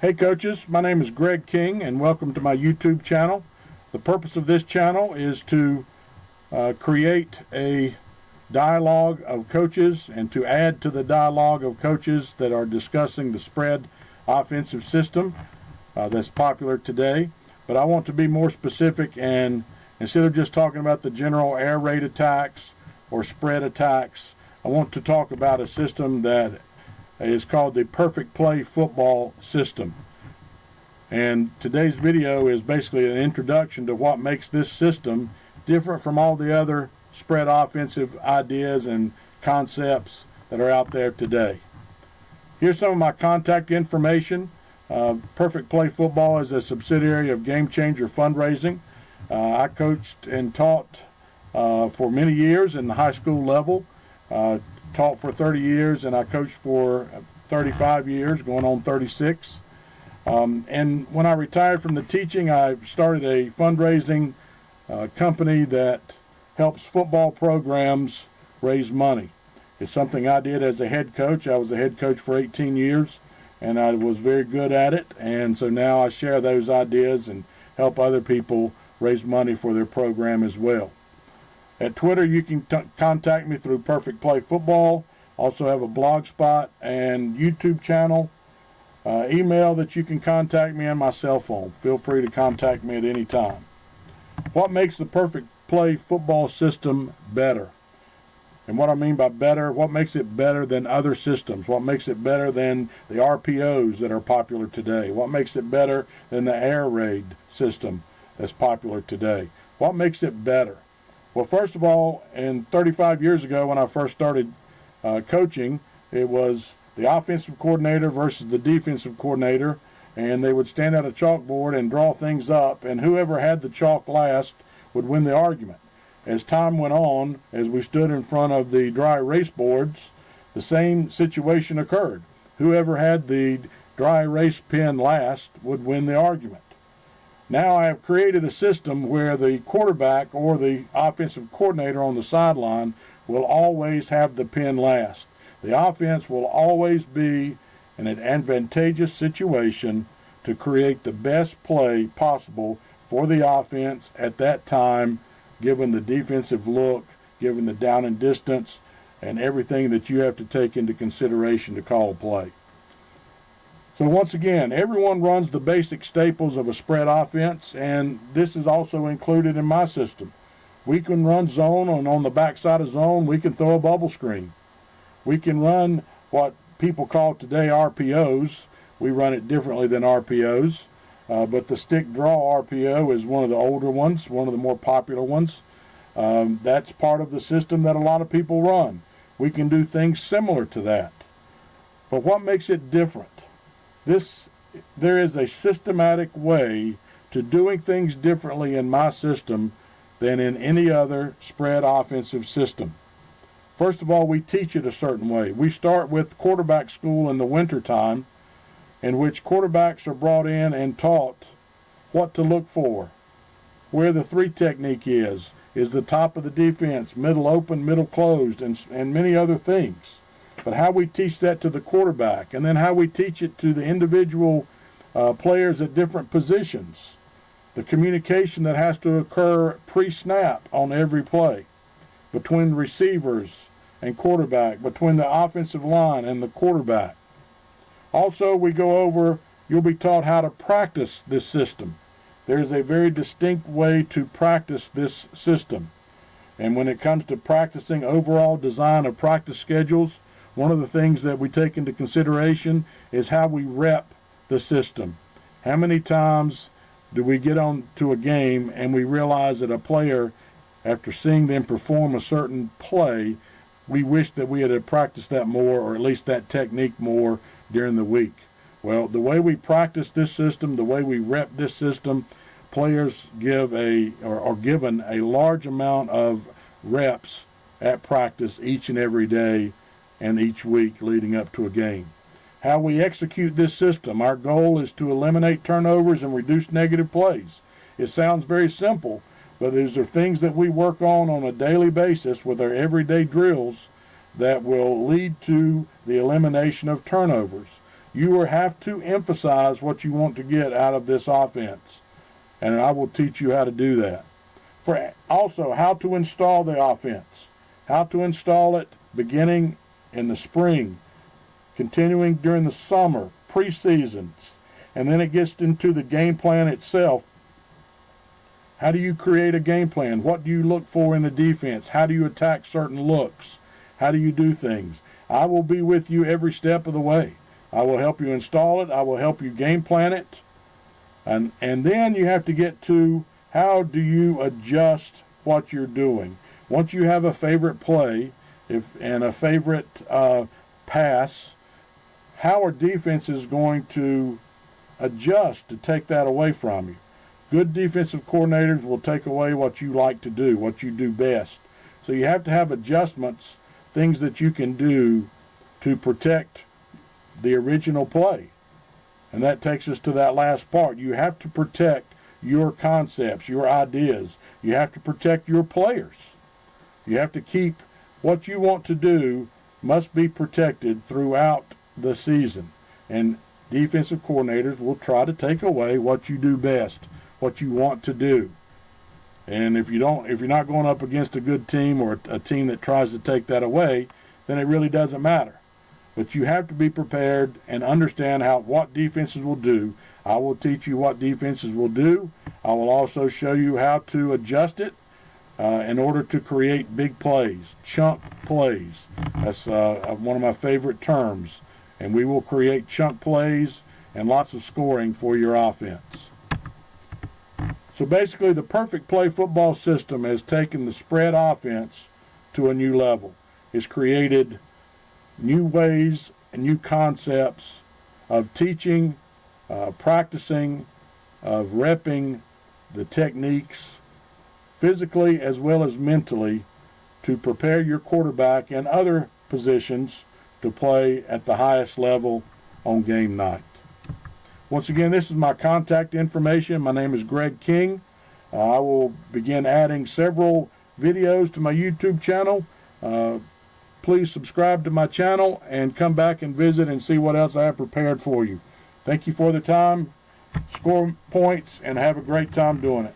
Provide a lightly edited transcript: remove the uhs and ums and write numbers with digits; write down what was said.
Hey coaches, my name is Greg King and welcome to my YouTube channel. The purpose of this channel is to create a dialogue of coaches and to add to the dialogue of coaches that are discussing the spread offensive system that's popular today. But I want to be more specific, and instead of just talking about the general air raid attacks or spread attacks, I want to talk about a system that is called the perfect play football system. And today's video is basically an introduction to what makes this system different from all the other spread offensive ideas and concepts that are out there today. Here's some of my contact information. Perfect Play Football is a subsidiary of Game Changer Fundraising. I coached and taught for many years in the high school level. Taught for 30 years, and I coached for 35 years, going on 36. And when I retired from the teaching, I started a fundraising company that helps football programs raise money. It's something I did as a head coach. I was a head coach for 18 years, and I was very good at it. And so now I share those ideas and help other people raise money for their program as well. At Twitter, you can contact me through Perfect Play Football. Also have a blog spot and YouTube channel. Email that you can contact me on my cell phone. Feel free to contact me at any time. What makes the Perfect Play Football system better? And what I mean by better, what makes it better than other systems? What makes it better than the RPOs that are popular today? What makes it better than the air raid system that's popular today? What makes it better? Well, first of all, 35 years ago when I first started coaching, it was the offensive coordinator versus the defensive coordinator, and they would stand at a chalkboard and draw things up, and whoever had the chalk last would win the argument. As time went on, as we stood in front of the dry erase boards, the same situation occurred. Whoever had the dry erase pen last would win the argument. Now I have created a system where the quarterback or the offensive coordinator on the sideline will always have the pen last. The offense will always be in an advantageous situation to create the best play possible for the offense at that time, given the defensive look, given the down and distance, and everything that you have to take into consideration to call a play. So once again, everyone runs the basic staples of a spread offense, and this is also included in my system. We can run zone, and on the backside of zone, we can throw a bubble screen. We can run what people call today RPOs. We run it differently than RPOs, but the stick draw RPO is one of the older ones, one of the more popular ones. That's part of the system that a lot of people run. We can do things similar to that. But what makes it different? There is a systematic way to doing things differently in my system than in any other spread offensive system. First of all, we teach it a certain way. We start with quarterback school in the wintertime, in which quarterbacks are brought in and taught what to look for, where the three technique is the top of the defense, middle open, middle closed, and many other things. But how we teach that to the quarterback, and then how we teach it to the individual players at different positions. The communication that has to occur pre-snap on every play between receivers and quarterback, between the offensive line and the quarterback. Also, we go over, you'll be taught how to practice this system. There's a very distinct way to practice this system. And when it comes to practicing overall design of practice schedules, one of the things that we take into consideration is how we rep the system. How many times do we get on to a game and we realize that a player, after seeing them perform a certain play, we wish that we had practiced that more, or at least that technique more during the week. Well, the way we practice this system, the way we rep this system, players are given a large amount of reps at practice each and every day and each week leading up to a game. How we execute this system, our goal is to eliminate turnovers and reduce negative plays. It sounds very simple, but these are things that we work on a daily basis with our everyday drills that will lead to the elimination of turnovers. You will have to emphasize what you want to get out of this offense, and I will teach you how to do that. For also, how to install the offense, how to install it beginning in the spring, continuing during the summer, preseasons, and then it gets into the game plan itself. How do you create a game plan? What do you look for in the defense? How do you attack certain looks? How do you do things? I will be with you every step of the way. I will help you install it. I will help you game plan it. And then you have to get to how do you adjust what you're doing. Once you have a favorite play and a favorite pass, how are defenses going to adjust to take that away from you? Good defensive coordinators will take away what you like to do, what you do best. So you have to have adjustments, things that you can do to protect the original play. And that takes us to that last part. You have to protect your concepts, your ideas. You have to protect your players. You have to keep what you want to do must be protected throughout the season. And defensive coordinators will try to take away what you do best, what you want to do. And if you're not going up against a good team or a team that tries to take that away, then it really doesn't matter. But you have to be prepared and understand what defenses will do. I will teach you what defenses will do. I will also show you how to adjust it in order to create big plays, chunk plays. That's one of my favorite terms. And we will create chunk plays and lots of scoring for your offense. So basically, the perfect play football system has taken the spread offense to a new level. It's created new ways and new concepts of teaching, practicing, of repping the techniques physically as well as mentally to prepare your quarterback and other positions to play at the highest level on game night. Once again, this is my contact information. My name is Greg King. I will begin adding several videos to my YouTube channel. Please subscribe to my channel and come back and visit and see what else I have prepared for you. Thank you for the time. Score points and have a great time doing it.